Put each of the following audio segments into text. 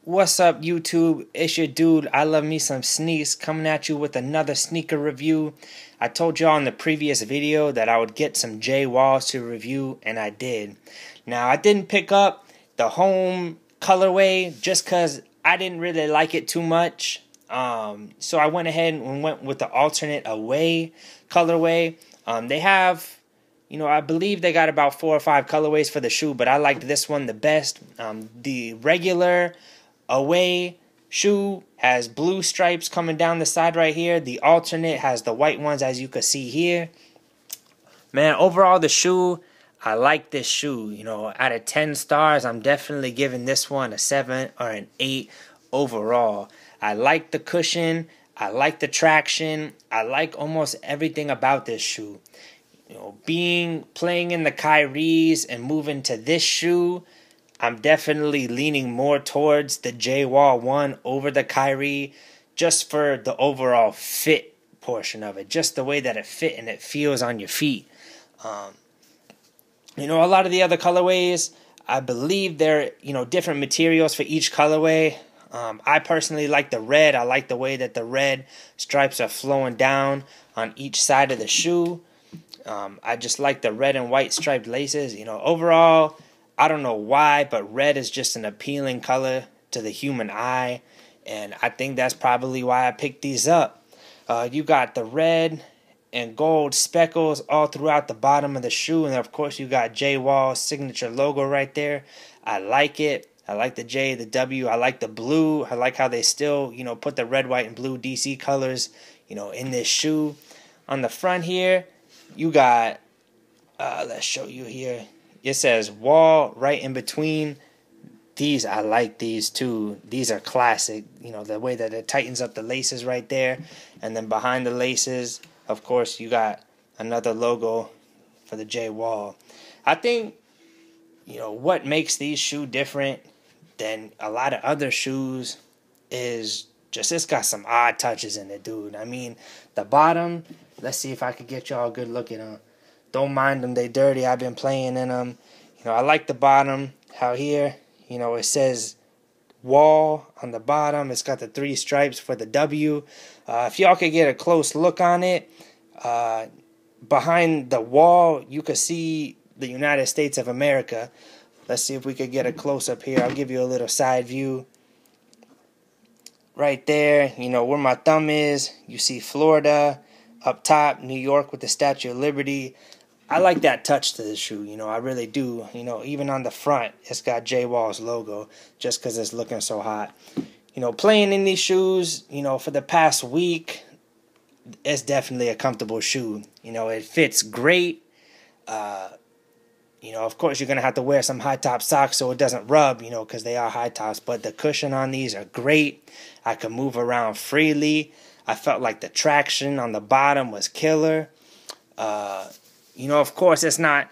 What's up, YouTube? It's your dude, I love me some sneaks, coming at you with another sneaker review. I told y'all in the previous video that I would get some J Walls to review, and I did. Now, I didn't pick up the home colorway just because I didn't really like it too much. So I went ahead and went with the alternate away colorway. They have, I believe they got about 4 or 5 colorways for the shoe, but I liked this one the best. The regular away shoe has blue stripes coming down the side right here. The alternate has the white ones, as you can see here. Man, overall the shoe, I like this shoe. Out of 10 stars, I'm definitely giving this one a 7 or an 8 overall. I like the cushion. I like the traction. I like almost everything about this shoe. Playing in the Kyries and moving to this shoe, I'm definitely leaning more towards the J-Wall 1 over the Kyrie, just for the overall fit portion of it. Just the way that it fit and it feels on your feet. A lot of the other colorways, I believe they're, different materials for each colorway. I personally like the red. I like the way that the red stripes are flowing down on each side of the shoe. I just like the red and white striped laces. Overall, I don't know why, but red is just an appealing color to the human eye, and I think that's probably why I picked these up. You got the red and gold speckles all throughout the bottom of the shoe, and of course you got J Wall's signature logo right there. I like it. I like the J, the W. I like the blue. I like how they still, put the red, white, and blue DC colors, in this shoe. On the front here, you got, let's show you here. It says Wall right in between. These, I like these too. These are classic. The way that it tightens up the laces right there. And then behind the laces, of course, you got another logo for the J Wall. I think, what makes these shoes different than a lot of other shoes is just it's got some odd touches in it, dude. I mean, the bottom, let's see if I could get y'all a good look at them. Don't mind them, they dirty. I've been playing in them. I like the bottom. How here, it says Wall on the bottom. It's got the 3 stripes for the W. If y'all could get a close look on it, behind the Wall, you could see the United States of America. Let's see if we could get a close-up here. I'll give you a little side view. Right there, where my thumb is, you see Florida. Up top, New York with the Statue of Liberty. I like that touch to the shoe, I really do. Even on the front, it's got J Wall's logo just because it's looking so hot. Playing in these shoes, for the past week, it's definitely a comfortable shoe. It fits great. Of course, you're going to have to wear some high-top socks so it doesn't rub, because they are high-tops. But the cushion on these are great. I can move around freely. I felt like the traction on the bottom was killer. Of course, it's not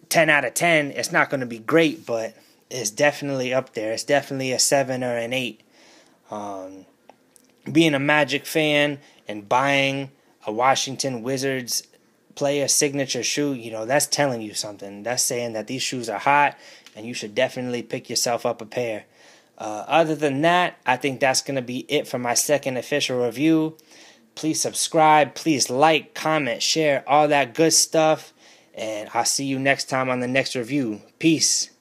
10 out of 10. It's not going to be great, but it's definitely up there. It's definitely a 7 or an 8. Being a Magic fan and buying a Washington Wizards player signature shoe, that's telling you something. That's saying that these shoes are hot, and you should definitely pick yourself up a pair. Other than that, I think that's going to be it for my second official review. Please subscribe. Please like, comment, share, all that good stuff. And I'll see you next time on the next review. Peace.